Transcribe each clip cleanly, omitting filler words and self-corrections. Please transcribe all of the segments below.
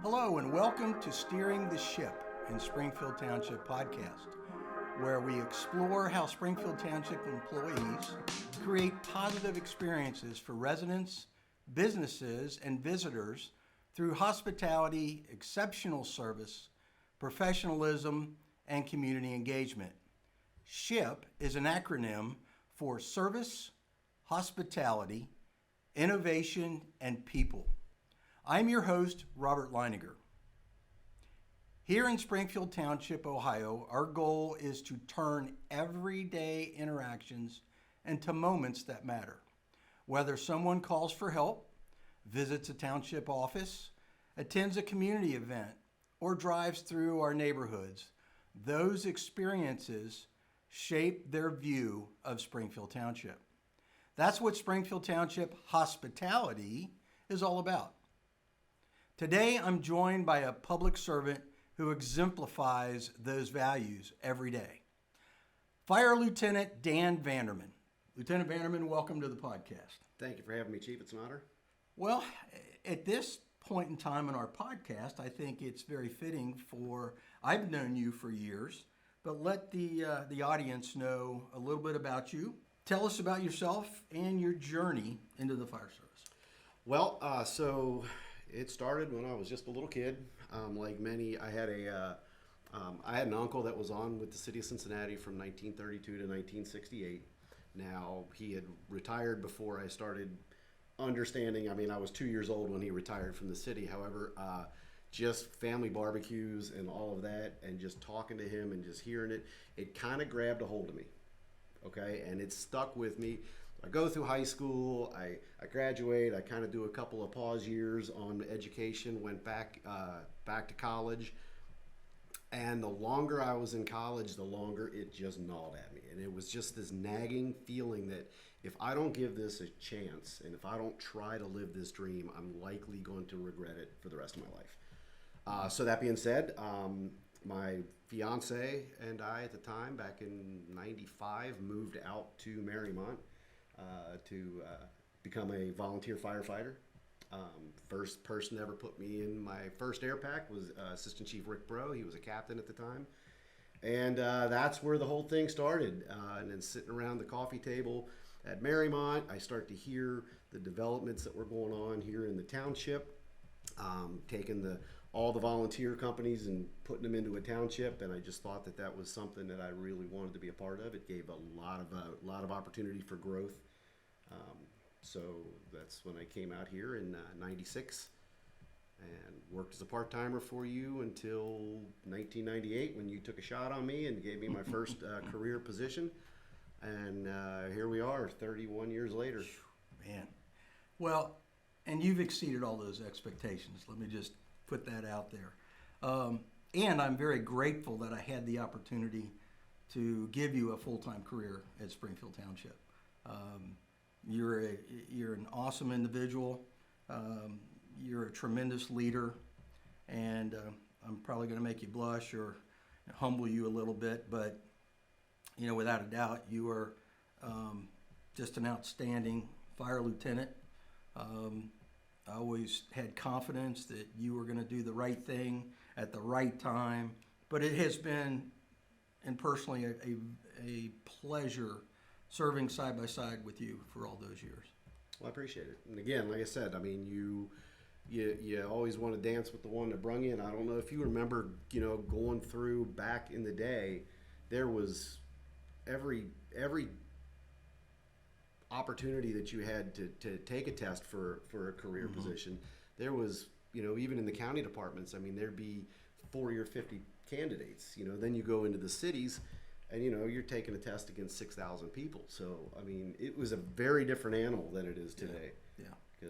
Hello and welcome to Steering the Ship in Springfield Township podcast, where we explore how Springfield Township employees create positive experiences for residents, businesses, and visitors through hospitality, exceptional service, professionalism, and community engagement. SHIP is an acronym for Service, Hospitality, Innovation, and People. I'm your host, Robert Leininger. Here in Springfield Township, Ohio, our goal is to turn everyday interactions into moments that matter. Whether someone calls for help, visits a township office, attends a community event, or drives through our neighborhoods, those experiences shape their view of Springfield Township. That's what Springfield Township hospitality is all about. Today, I'm joined by a public servant who exemplifies those values every day. Fire Lieutenant Dan Vanderman. Lieutenant Vanderman, welcome to the podcast. Thank you for having me, Chief. It's an honor. Well, at this point in time in our podcast, I think it's very fitting I've known you for years, but let the audience know a little bit about you. Tell us about yourself and your journey into the fire service. Well, so it started when I was just a little kid. Like many, I had an uncle that was on with the city of Cincinnati from 1932 to 1968. Now, he had retired before I started understanding. I mean, I was 2 years old when he retired from the city. However, just family barbecues and all of that, and just talking to him and just hearing it, it kind of grabbed a hold of me. Okay, and it stuck with me. I go through high school, I graduate, I kind of do a couple of pause years on education, went back to college, and the longer I was in college, the longer it just gnawed at me. And it was just this nagging feeling that if I don't give this a chance, and if I don't try to live this dream, I'm likely going to regret it for the rest of my life. So that being said, my fiance and I at the time, back in '95, moved out to Marymount to become a volunteer firefighter. First person to ever put me in my first air pack was Assistant Chief Rick Bro. He was a captain at the time. And that's where the whole thing started. And then sitting around the coffee table at Marymount, I start to hear the developments that were going on here in the township, taking all the volunteer companies and putting them into a township, and I just thought that was something that I really wanted to be a part of. It gave a lot of opportunity for growth. So that's when I came out here in '96 and worked as a part-timer for you until 1998, when you took a shot on me and gave me my first career position. And here we are 31 years later. Man. Well, and you've exceeded all those expectations. Let me just put that out there. And I'm very grateful that I had the opportunity to give you a full-time career at Springfield Township. You're an awesome individual. You're a tremendous leader, and I'm probably going to make you blush or humble you a little bit, but without a doubt, you are just an outstanding fire lieutenant. I always had confidence that you were going to do the right thing at the right time, but it has been, and personally, a pleasure serving side by side with you for all those years. Well, I appreciate it. And again, like I said, I mean, you always want to dance with the one that brung you. And I don't know if you remember, going through back in the day, there was every opportunity that you had to take a test for a career position. There was, even in the county departments, I mean, there'd be 40 or 50 candidates. Then you go into the cities, and you're taking a test against 6,000 people. So I mean, it was a very different animal than it is today. Yeah.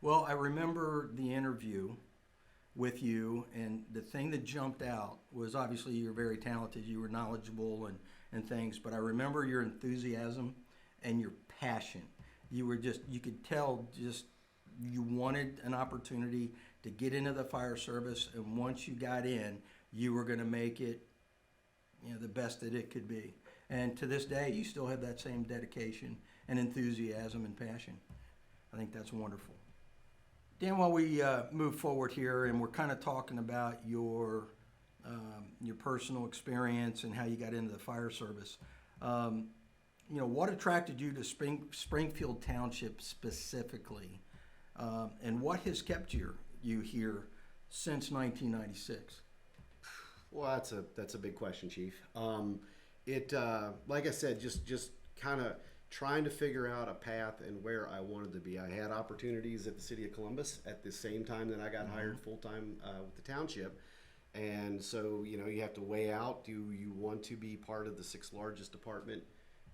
Well, I remember the interview with you, and the thing that jumped out was, obviously you're very talented, you were knowledgeable and things, but I remember your enthusiasm and your passion. You could tell you wanted an opportunity to get into the fire service, and once you got in, you were going to make it the best that it could be. And to this day, you still have that same dedication and enthusiasm and passion. I think that's wonderful. Dan, while we move forward here, and we're kind of talking about your personal experience and how you got into the fire service, what attracted you to Springfield Township specifically, and what has kept you here since 1996? Well, that's a big question, Chief. Like I said, just kind of trying to figure out a path and where I wanted to be. I had opportunities at the city of Columbus at the same time that I got hired full time with the township, and so you have to weigh out: do you want to be part of the sixth largest department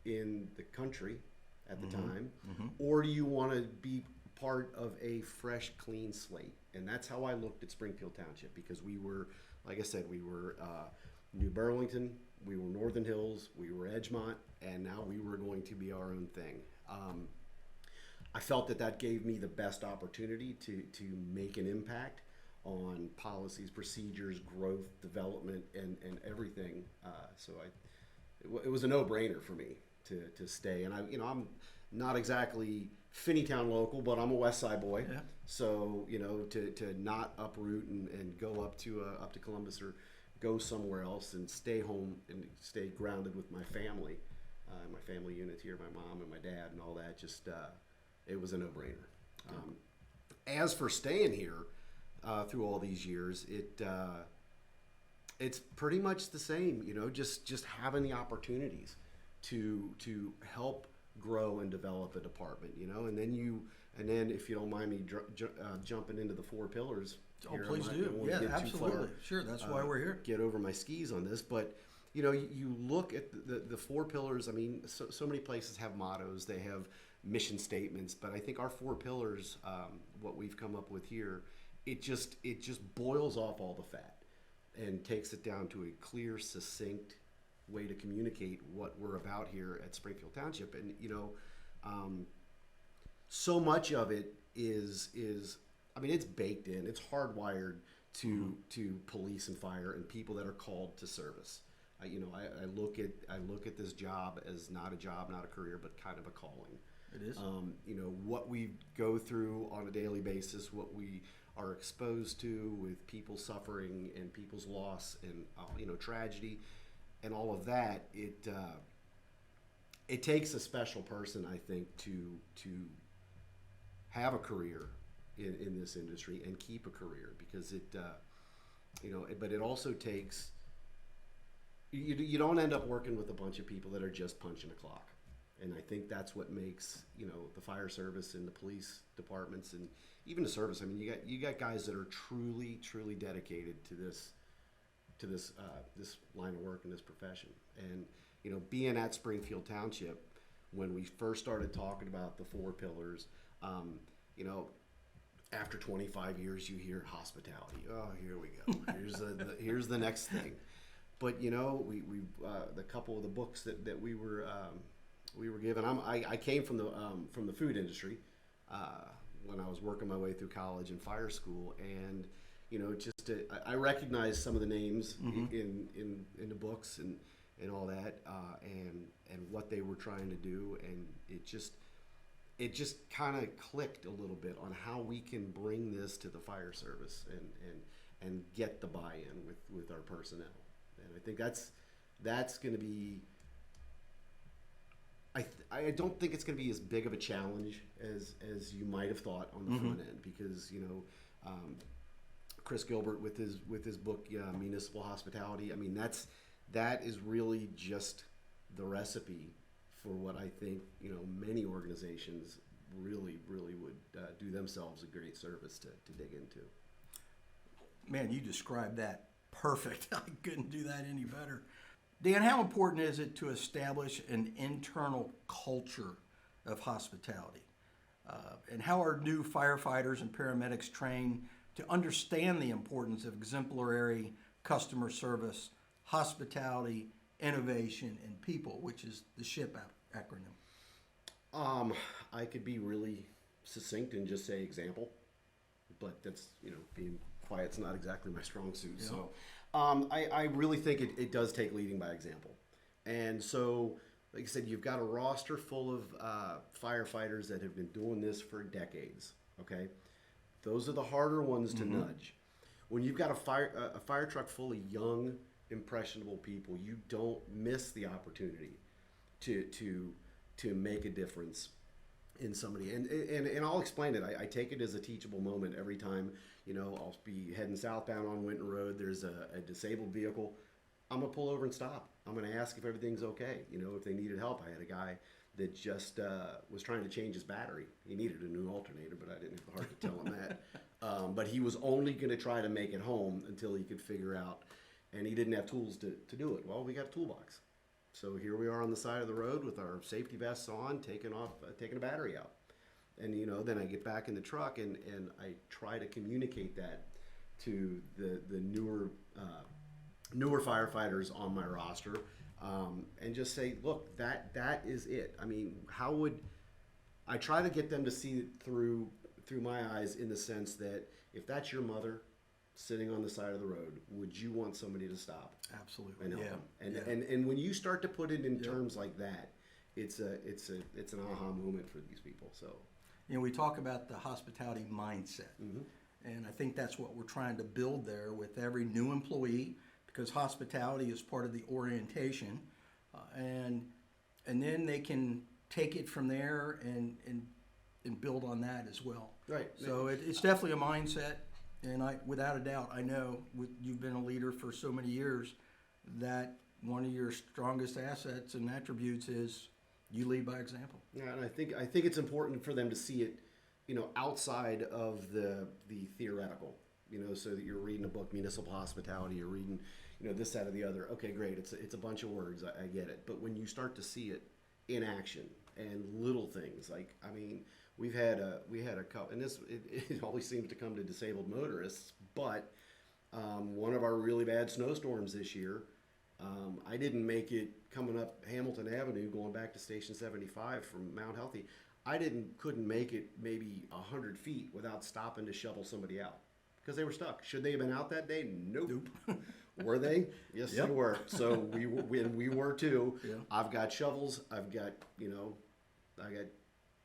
in the country at the time, or do you want to be part of a fresh, clean slate? And that's how I looked at Springfield Township, because we were, like I said, we were New Burlington, we were Northern Hills, we were Edgemont, and now we were going to be our own thing. I felt that gave me the best opportunity to make an impact on policies, procedures, growth, development, and everything. So it was a no-brainer for me to stay. And I'm not exactly Finneytown local, but I'm a West Side boy. Yeah. So to not uproot and go up to Columbus or go somewhere else and stay home and stay grounded with my family, my family unit here, my mom and my dad and all that, just it was a no-brainer. As for staying here through all these years, it's pretty much the same. Just having the opportunities to help grow and develop a department, and then if you don't mind me jumping into the four pillars. Oh, please do. Yeah, absolutely. Sure, that's why we're here. Get over my skis on this, but you look at the four pillars. I mean, so many places have mottos, they have mission statements, but I think our four pillars, what we've come up with here, it just boils off all the fat and takes it down to a clear, succinct way to communicate what we're about here at Springfield Township. And so much of it is it's baked in, it's hardwired to police and fire and people that are called to service. I look at this job as not a job, not a career, but kind of a calling. It is. What we go through on a daily basis, what we are exposed to with people suffering and people's loss and tragedy and all of that, it takes a special person, I think, to have a career in this industry and keep a career, because but it also takes, you don't end up working with a bunch of people that are just punching a clock. And I think that's what makes the fire service and the police departments and even the service. I mean, you got guys that are truly dedicated to this line of work and this profession. And being at Springfield Township, when we first started talking about the four pillars, after 25 years, you hear hospitality. Oh, here we go. Here's the next thing. But we the couple of the books that we were given. I came from the food industry when I was working my way through college and fire school, and I recognized some of the names in the books and all that, and what they were trying to do, and it just kind of clicked a little bit on how we can bring this to the fire service and get the buy-in with our personnel. And I think that's going to be. I don't think it's going to be as big of a challenge as you might have thought on the front end, because Chris Gilbert with his book Municipal Hospitality. I mean, that is really just the recipe for what I think many organizations really would do themselves a great service to dig into. Man, you described that perfect. I couldn't do that any better. Dan, how important is it to establish an internal culture of hospitality? And how are new firefighters and paramedics trained to understand the importance of exemplary customer service, hospitality, innovation, and people, which is the SHIP acronym? I could be really succinct and just say example, but that's, being quiet's not exactly my strong suit. Yeah. So I really think it does take leading by example. And so, like I said, you've got a roster full of firefighters that have been doing this for decades, okay? Those are the harder ones to nudge. When you've got a fire truck full of young, impressionable people, you don't miss the opportunity to make a difference in somebody. And I'll explain it. I take it as a teachable moment every time. I'll be heading southbound on Winton Road. There's a disabled vehicle. I'm gonna pull over and stop. I'm gonna ask if everything's okay. If they needed help. I had a guy that just was trying to change his battery. He needed a new alternator, but I didn't have the heart to tell him that. But he was only going to try to make it home until he could figure out, and he didn't have tools to do it. Well, we got a toolbox. So here we are on the side of the road with our safety vests on, taking a battery out. And, then I get back in the truck and I try to communicate that to the newer firefighters on my roster. And just say, look, that is it. I mean, how would I try to get them to see it through my eyes, in the sense that if that's your mother sitting on the side of the road, would you want somebody to stop? Absolutely. And help Yeah. them? And when you start to put it in terms like that, it's an aha moment for these people. So we talk about the hospitality mindset, and I think that's what we're trying to build there with every new employee, because hospitality is part of the orientation, and then they can take it from there and build on that as well. Right. So it's definitely a mindset, and without a doubt, I know you've been a leader for so many years that one of your strongest assets and attributes is you lead by example. Yeah, and I think it's important for them to see it, outside of the theoretical. So that you're reading a book, municipal hospitality, you're reading, this, that, or the other. Okay, great. It's a bunch of words. I get it. But when you start to see it in action and little things, like, I mean, we had a couple, and it always seems to come to disabled motorists. But one of our really bad snowstorms this year, I didn't make it coming up Hamilton Avenue, going back to Station 75 from Mount Healthy. I couldn't make it maybe 100 feet without stopping to shovel somebody out, because they were stuck. Should they have been out that day? Nope. Were they? Yes, Yep. they were. So we were too. Yeah. I've got shovels. I've got, I got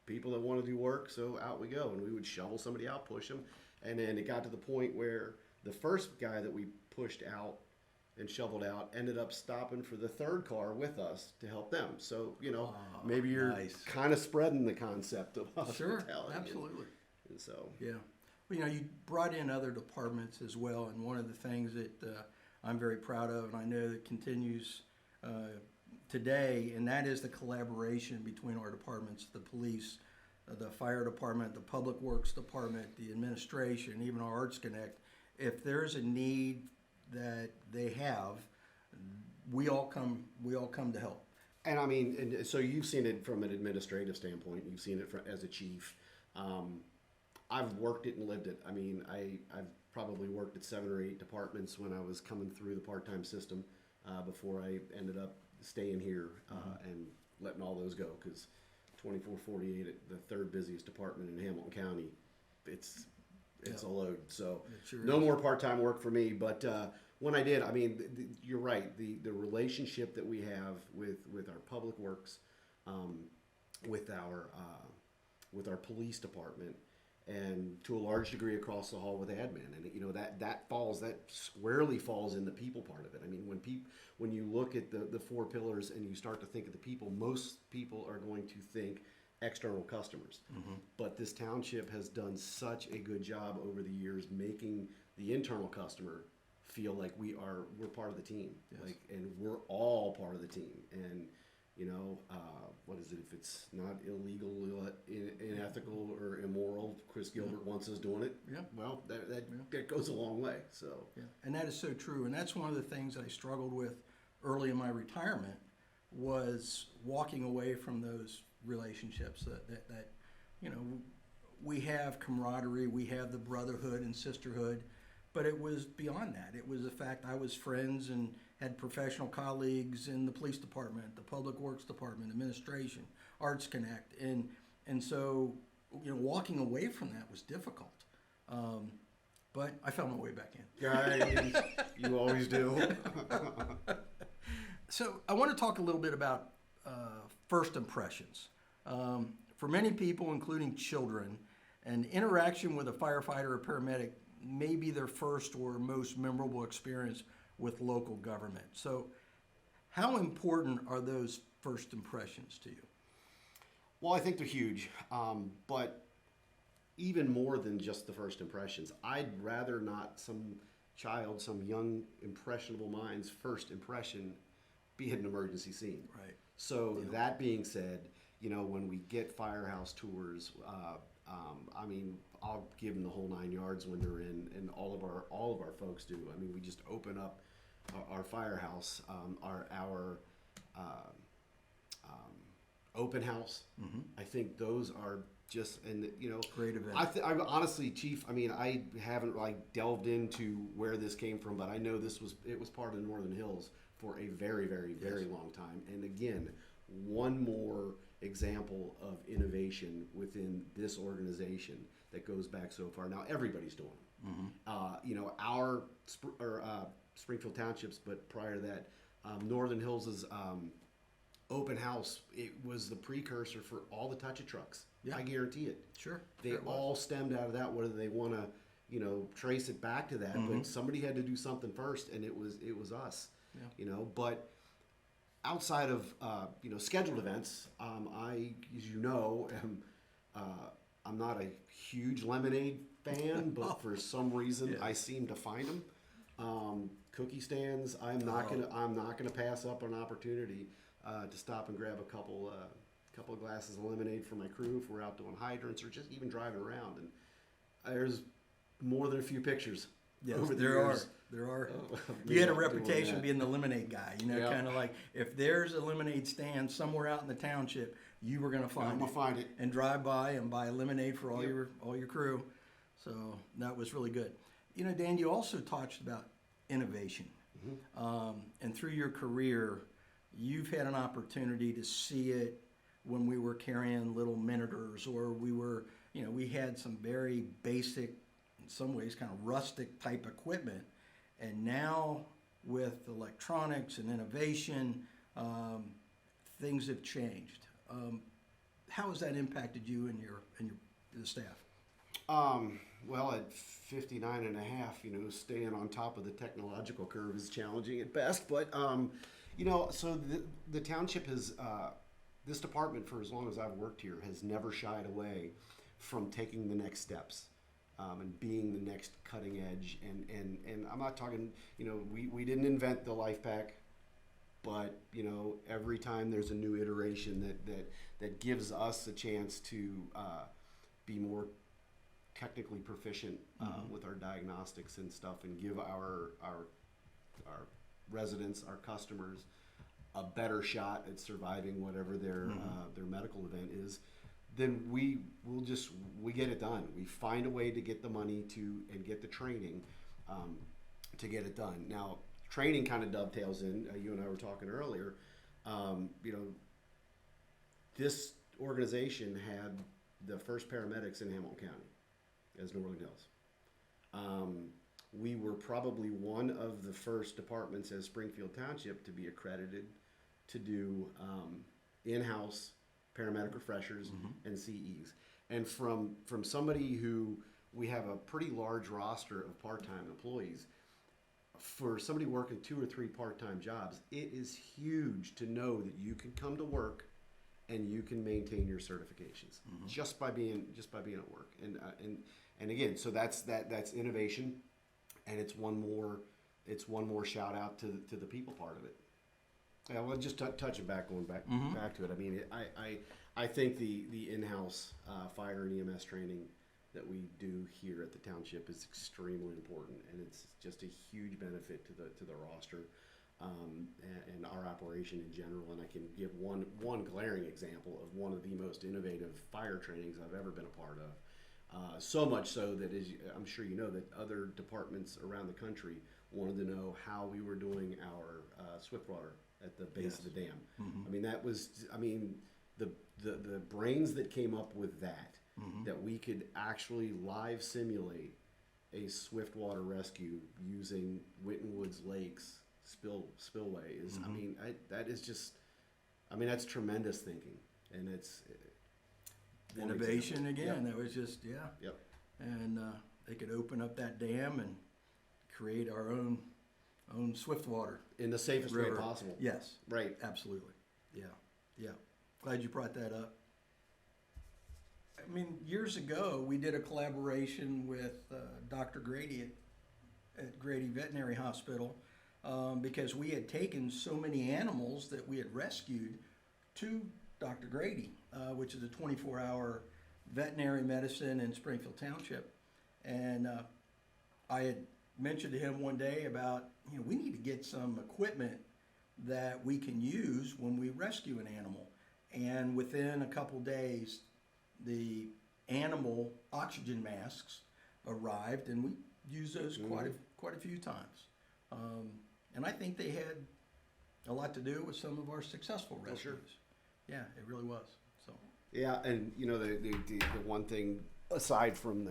people that want to do work. So out we go. And we would shovel somebody out, push them. And then it got to the point where the first guy that we pushed out and shoveled out ended up stopping for the third car with us to help them. So, maybe you're nice. kind of spreading the concept of hospitality. Sure, absolutely. And so, Yeah. Well, you brought in other departments as well, and one of the things that I'm very proud of, and I know that continues today, and that is the collaboration between our departments, the police, the fire department, the public works department, the administration, even our Arts Connect. If there's a need that they have, we all come to help. and I mean, and so you've seen it from an administrative standpoint. You've seen it as a chief. I've worked it and lived it. I mean, I've probably worked at 7 or 8 departments when I was coming through the part-time system before I ended up staying here and letting all those go, because 24/48 at the third busiest department in Hamilton County, it's a load. So Sure no is. more part-time work for me. But when I did, I mean, you're right. The relationship that we have with our public works, with our police department, and to a large degree across the hall with admin, and that squarely falls in the people part of it. I mean, when you look at the 4 pillars and you start to think of the people, most people are going to think external customers. But this township has done such a good job over the years making the internal customer feel like we're part of the team. Yes. And we're all part of the team. And what is it? If it's not illegal, unethical, or immoral, Chris Gilbert wants us doing it. Yeah. Well, that goes a long way. So Yeah, and that is so true. And that's one of the things I struggled with early in my retirement, was walking away from those relationships that we have camaraderie, we have the brotherhood and sisterhood, but it was beyond that. It was the fact I was friends and had professional colleagues in the police department, the public works department, administration, Arts Connect, and so walking away from that was difficult. But I found my way back in. yeah, you always do. So I want to talk a little bit about first impressions. For many people, including children, and interaction with a firefighter or paramedic may be their first or most memorable experience with local government. So how important are those first impressions to you? Well, I think they're huge, but even more than just the first impressions, I'd rather not some child, some young impressionable mind's first impression be at an emergency scene. Right. So that being said, when we get firehouse tours, I mean, I'll give them the whole 9 yards when they're in, and all of our folks do. I mean, we just open up our firehouse, our open house. Mm-hmm. I think those are just, and Great event. I honestly, Chief, I mean, I haven't like delved into where this came from, but I know it was part of the Northern Hills for a very, very, very long time. And again, one more example of innovation within this organization that goes back so far. Now everybody's doing them. Mm-hmm. Our Springfield Townships, but prior to that, Northern Hills' open house, it was the precursor for all the touch-it trucks. Yeah. I guarantee it. Sure. They all stemmed out of that, whether they want to, trace it back to that, but somebody had to do something first, and it was us. Yeah. But outside of scheduled events, I, as you know, I'm not a huge lemonade fan, but for some reason I seem to find them. Cookie stands, I'm not gonna pass up an opportunity to stop and grab a couple of glasses of lemonade for my crew if we're out doing hydrants or just even driving around. And there's more than a few pictures. Yes, over the there years. are. Oh, You had a doing reputation that. being the lemonade guy. Yeah. Kind of like if there's a lemonade stand somewhere out in the township, you were going to find it and drive by and buy lemonade for all your crew. So that was really good. Dan, you also talked about innovation, and through your career, you've had an opportunity to see it when we were carrying little minitors, or we had some very basic, in some ways kind of rustic type equipment, and now with electronics and innovation, things have changed. How has that impacted you and the staff? Well, at 59 and a half, staying on top of the technological curve is challenging at best. But, so the township has, this department, for as long as I've worked here, has never shied away from taking the next steps. And being the next cutting edge, and I'm not talking, we didn't invent the life pack, but every time there's a new iteration that gives us a chance to be more technically proficient with our diagnostics and stuff, and give our residents, our customers, a better shot at surviving whatever their medical event is. Then we get it done. We find a way to get the money and get the training to get it done. Now, training kind of dovetails in. You and I were talking earlier. This organization had the first paramedics in Hamilton County as Northern Hills. We were probably one of the first departments as Springfield Township to be accredited to do in-house paramedic refreshers and CEs. And from somebody who, we have a pretty large roster of part-time employees, for somebody working 2 or 3 part-time jobs, it is huge to know that you can come to work and you can maintain your certifications just by being at work. And again, so that's innovation, and it's one more shout out to the people part of it. Yeah, well, just touching back, going back to it. I mean, I think the in-house fire and EMS training that we do here at the township is extremely important, and it's just a huge benefit to the roster and our operation in general. And I can give one glaring example of one of the most innovative fire trainings I've ever been a part of. So much so that, as I'm sure you know, that other departments around the country wanted to know how we were doing our swift water at the base of the dam. I mean, that was, the brains that came up with that we could actually live simulate a swift water rescue using Winton Woods Lakes spillway is, that is just, that's tremendous thinking. And one Innovation example. again. Yep. That was just, yeah. Yep. And they could open up that dam and create our own Swiftwater In the safest river. way possible. Yes. Right. Absolutely. Yeah. Yeah. Glad you brought that up. I mean, years ago, we did a collaboration with Dr. Grady at Grady Veterinary Hospital because we had taken so many animals that we had rescued to Dr. Grady, which is a 24-hour veterinary medicine in Springfield Township. And I had mentioned to him one day about, we need to get some equipment that we can use when we rescue an animal. And within a couple days, the animal oxygen masks arrived, and we used those quite a few times. And I think they had a lot to do with some of our successful rescues. Sure. Yeah, it really was. So Yeah, and the one thing aside from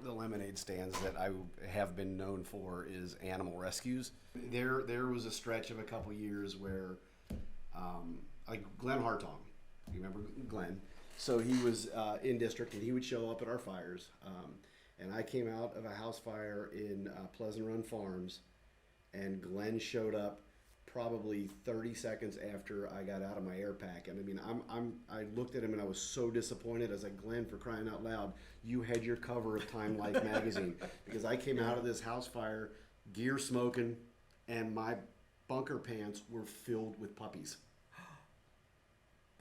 the lemonade stands that I have been known for is animal rescues. There was a stretch of a couple years where, like Glenn Hartong, you remember Glenn? So he was in district, and he would show up at our fires. And I came out of a house fire in Pleasant Run Farms, and Glenn showed up probably 30 seconds after I got out of my air pack. And I mean, I looked at him and I was so disappointed. I was like, Glenn, for crying out loud, you had your cover of Time Life magazine. Because I came out of this house fire, gear smoking, and my bunker pants were filled with puppies.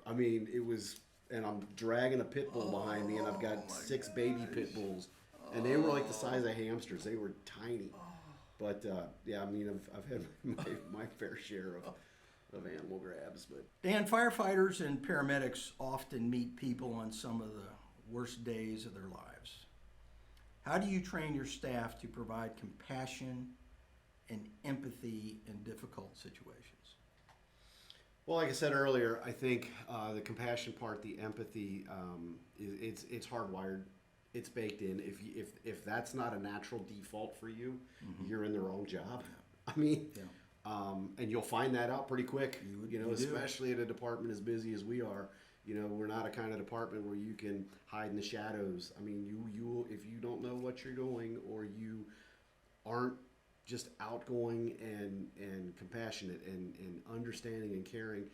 I mean, it was, and I'm dragging a pit bull behind me, and I've got 6 baby pit bulls. And they were like the size of hamsters. They were tiny. But yeah, I mean, I've had my fair share of animal grabs. But Dan, firefighters and paramedics often meet people on some of the worst days of their lives. How do you train your staff to provide compassion and empathy in difficult situations? Well, like I said earlier, I think the compassion part, the empathy, it's hardwired. It's baked in. If that's not a natural default for you, you're in the wrong job. I mean, and you'll find that out pretty quick. Especially at a department as busy as we are. We're not a kind of department where you can hide in the shadows. I mean, you if you don't know what you're doing, or you aren't just outgoing and compassionate and understanding and caring,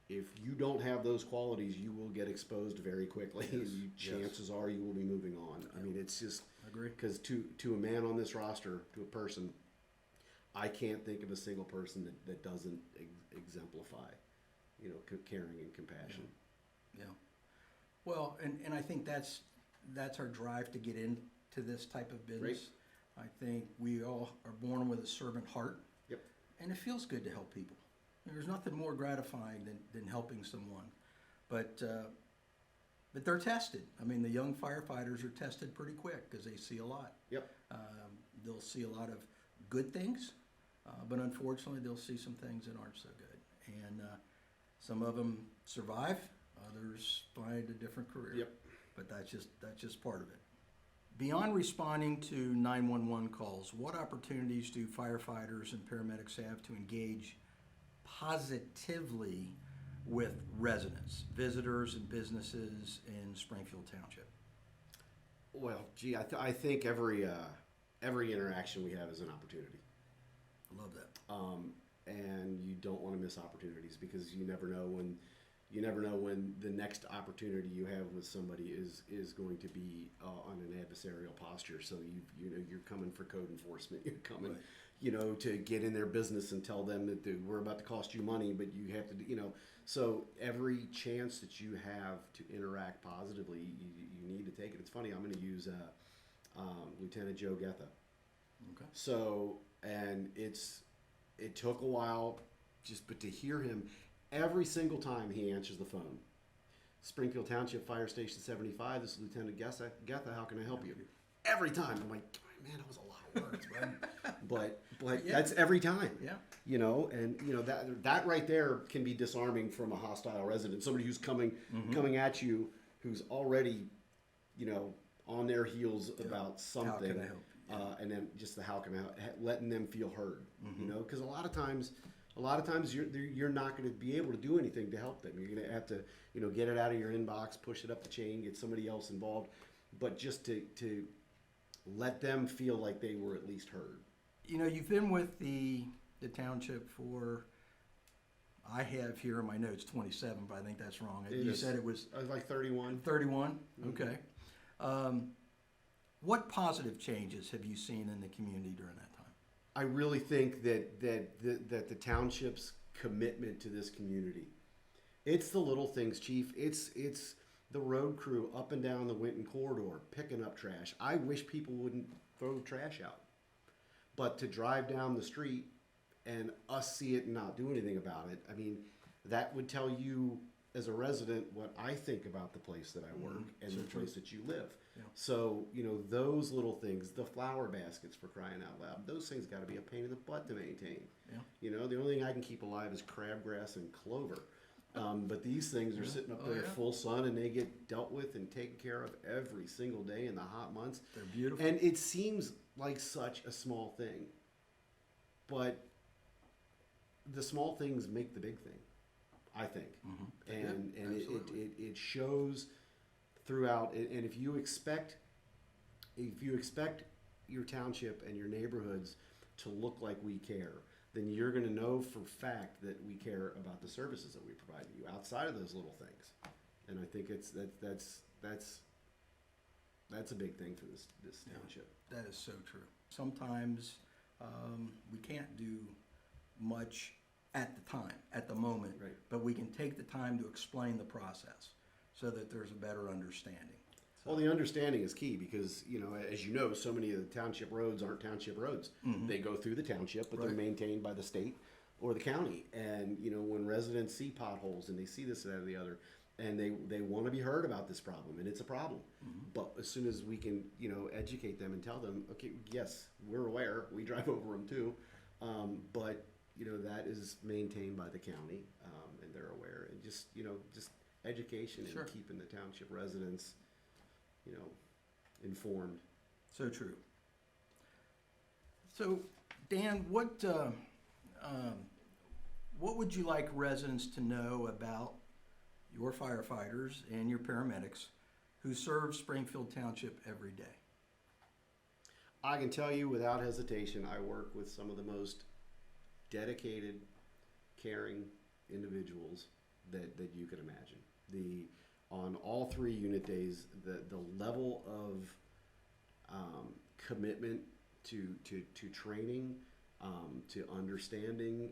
if you don't have those qualities, you will get exposed very quickly. Yes. Chances are you will be moving on. I mean, it's just, I agree. because to a man on this roster, to a person, I can't think of a single person that doesn't exemplify, caring and compassion. Yeah. Well, and I think that's our drive to get into this type of business. I think we all are born with a servant heart. Yep. And it feels good to help people. There's nothing more gratifying than helping someone. But they're tested. I mean, the young firefighters are tested pretty quick because they see a lot. Yep. They'll see a lot of good things, but unfortunately they'll see some things that aren't so good. And some of them survive, others find a different career. Yep. But that's just part of it. Beyond responding to 911 calls, what opportunities do firefighters and paramedics have to engage positively with residents, visitors, and businesses in Springfield Township? Well, gee, I think every interaction we have is an opportunity. I love that. And you don't want to miss opportunities, because you never know when the next opportunity you have with somebody is going to be on an adversarial posture. So you're coming for code enforcement. You're coming, Right. To get in their business and tell them that we're about to cost you money, but you have to, So every chance that you have to interact positively, you need to take it. It's funny. I'm going to use Lieutenant Joe Getha. Okay. So, and it took a while, but to hear him. Every single time he answers the phone, Springfield Township Fire Station 75, this is Lieutenant Getha, how can I help you? Every time. I'm like, man, that was a lot of words, man. but Yeah. that's every time. Yeah. And that right there can be disarming from a hostile resident, somebody who's coming at you, who's already, on their heels about something. How can I help you? And then just the how can I help, letting them feel heard, because a lot of times, A lot of times you're not going to be able to do anything to help them. You're going to have to, get it out of your inbox, push it up the chain, get somebody else involved, but just to let them feel like they were at least heard. You've been with the township for, I have here in my notes 27, but I think that's wrong. You said it was like 31. 31? Mm-hmm. Okay. What positive changes have you seen in the community during that time? I really think that the township's commitment to this community, it's the little things, Chief. It's the road crew up and down the Winton corridor picking up trash. I wish people wouldn't throw trash out, but to drive down the street and us see it and not do anything about it, I mean, that would tell you as a resident what I think about the place that I work and the place that you live. Yeah. So, those little things, the flower baskets, for crying out loud, those things got to be a pain in the butt to maintain. Yeah. The only thing I can keep alive is crabgrass and clover. But these things are sitting up there full sun, and they get dealt with and taken care of every single day in the hot months. They're beautiful. And it seems like such a small thing, but the small things make the big thing, I think. Mm-hmm. And it it shows throughout. And if you expect your township and your neighborhoods to look like we care, then you're going to know for fact that we care about the services that we provide you outside of those little things. And I think that's a big thing for this township. That is so true. Sometimes we can't do much at the time, at the moment, Right. but we can take the time to explain the process so that there's a better understanding. Well, the understanding is key because, as you know, so many of the township roads aren't township roads. Mm-hmm. They go through the township, but Right. they're maintained by the state or the county. And, when residents see potholes and they see this, that, or the other, and they want to be heard about this problem, and it's a problem. Mm-hmm. But as soon as we can, educate them and tell them, okay, yes, we're aware, we drive over them too, but, that is maintained by the county, and they're aware. And just education Sure. and keeping the township residents informed. So true. So, Dan, what would you like residents to know about your firefighters and your paramedics who serve Springfield Township every day? I can tell you without hesitation, I work with some of the most dedicated, caring individuals that you can imagine. On all 3 unit days, the level of commitment to training, to understanding,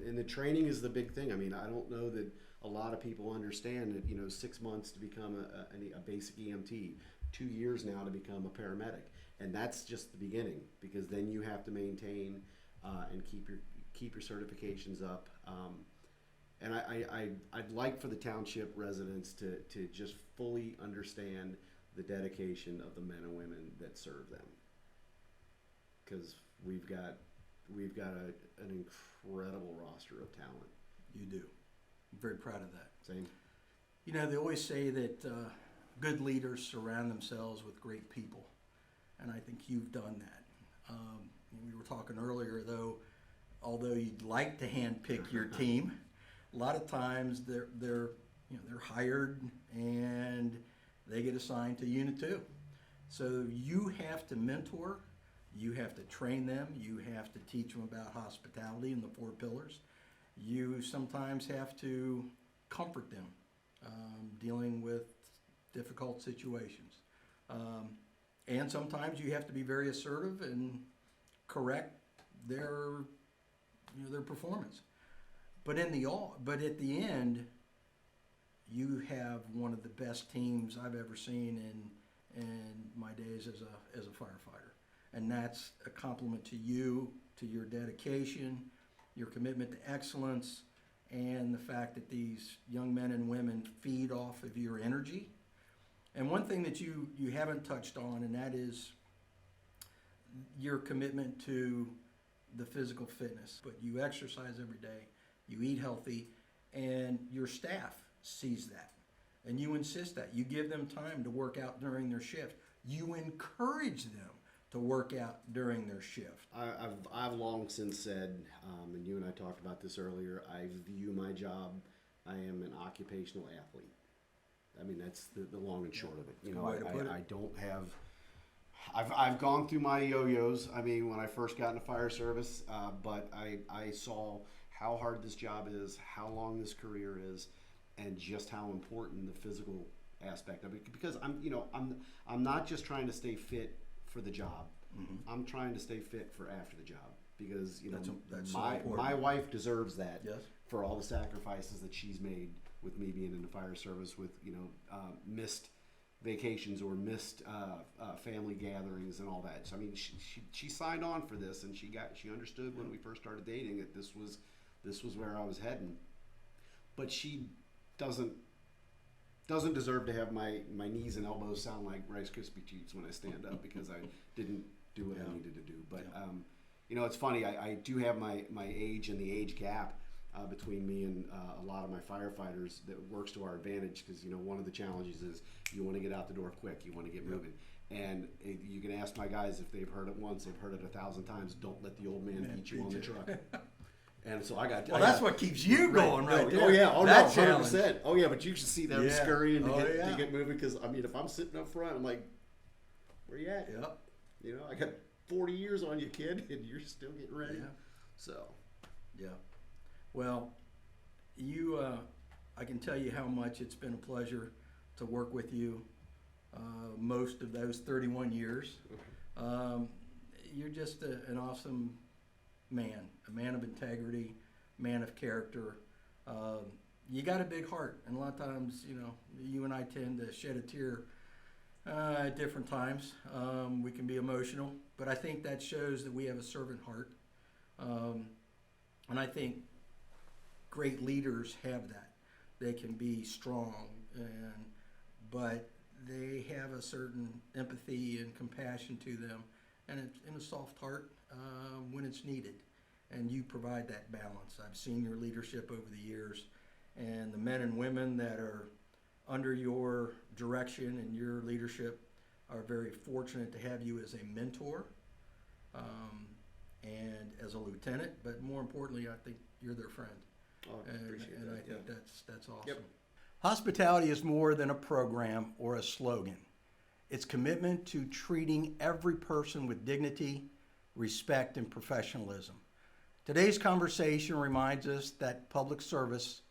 and the training is the big thing. I mean, I don't know that a lot of people understand that 6 months to become a basic EMT, 2 years now to become a paramedic, and that's just the beginning, because then you have to maintain and keep your certifications up. And I'd like for the township residents to just fully understand the dedication of the men and women that serve them, because we've got an incredible roster of talent. You do. I'm very proud of that. Same. They always say that good leaders surround themselves with great people, and I think you've done that. We were talking earlier, though, although you'd like to handpick your team, a lot of times they're hired and they get assigned to Unit 2. So you have to mentor, you have to train them, you have to teach them about hospitality and the 4 pillars. You sometimes have to comfort them, dealing with difficult situations. And sometimes you have to be very assertive and correct their performance. But at the end, you have one of the best teams I've ever seen in my days as a firefighter, and that's a compliment to you, to your dedication, your commitment to excellence, and the fact that these young men and women feed off of your energy. And one thing that you haven't touched on, and that is your commitment to the physical fitness. But you exercise every day, you eat healthy, and your staff sees that. And you insist that. You give them time to work out during their shift. You encourage them to work out during their shift? I've long since said, and you and I talked about this earlier, I view my job, I am an occupational athlete. I mean, that's the long and short of it. You know, I don't have, I've gone through my yo-yos. I mean, when I first got into fire service, but I saw how hard this job is, how long this career is, and just how important the physical aspect of it. Because I'm not just trying to stay fit for the job. Mm-hmm. I'm trying to stay fit for after the job, because that's my wife deserves that. Yes. For all the sacrifices that she's made with me being in the fire service, with missed vacations or missed family gatherings and all that. So I mean, she signed on for this, and she understood when we first started dating that this was where I was heading. But she doesn't deserve to have my knees and elbows sound like Rice Krispie treats when I stand up, because I didn't do what I needed to do. But it's funny. I do have my age and the age gap between me and a lot of my firefighters that works to our advantage, because one of the challenges is you want to get out the door quick, you want to get moving. And you can ask my guys if they've heard it once, they've heard it 1,000 times. Don't let the old man beat you on the truck. And so that's what keeps you going, right there. Oh yeah, oh that no, 100%. Oh yeah, but you should see them scurrying to get moving, because I mean, if I'm sitting up front, I'm like, where you at? Yep. I got 40 years on you, kid, and you're still getting ready. Yeah. So. Yeah. Well, I can tell you how much it's been a pleasure to work with you most of those 31 years. You're just an awesome man, a man of integrity, man of character. You got a big heart, and a lot of times, you and I tend to shed a tear at different times. We can be emotional, but I think that shows that we have a servant heart. And I think great leaders have that. They can be strong, but they have a certain empathy and compassion to them, and it's in a soft heart when it's needed. And you provide that balance. I've seen your leadership over the years, and the men and women that are under your direction and your leadership are very fortunate to have you as a mentor and as a lieutenant, but more importantly, I think you're their friend. Oh, I appreciate that. I think that's awesome. Yep. Hospitality is more than a program or a slogan. It's commitment to treating every person with dignity, respect, and professionalism. Today's conversation reminds us that public service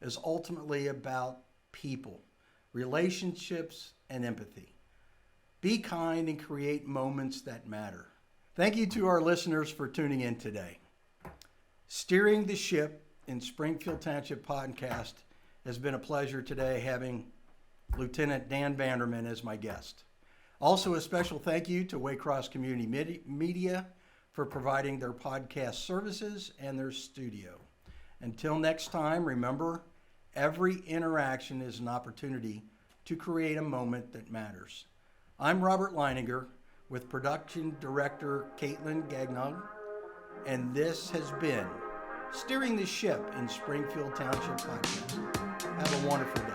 is ultimately about people, relationships, and empathy. Be kind and create moments that matter. Thank you to our listeners for tuning in today. Steering the Ship in Springfield Township podcast has been a pleasure today, having Lieutenant Dan Vanderman as my guest. Also, a special thank you to Waycross Community Media for providing their podcast services and their studio. Until next time, remember, every interaction is an opportunity to create a moment that matters. I'm Robert Leininger with production director Caitlin Gagnon, and this has been Steering the Ship in Springfield Township podcast. Have a wonderful day.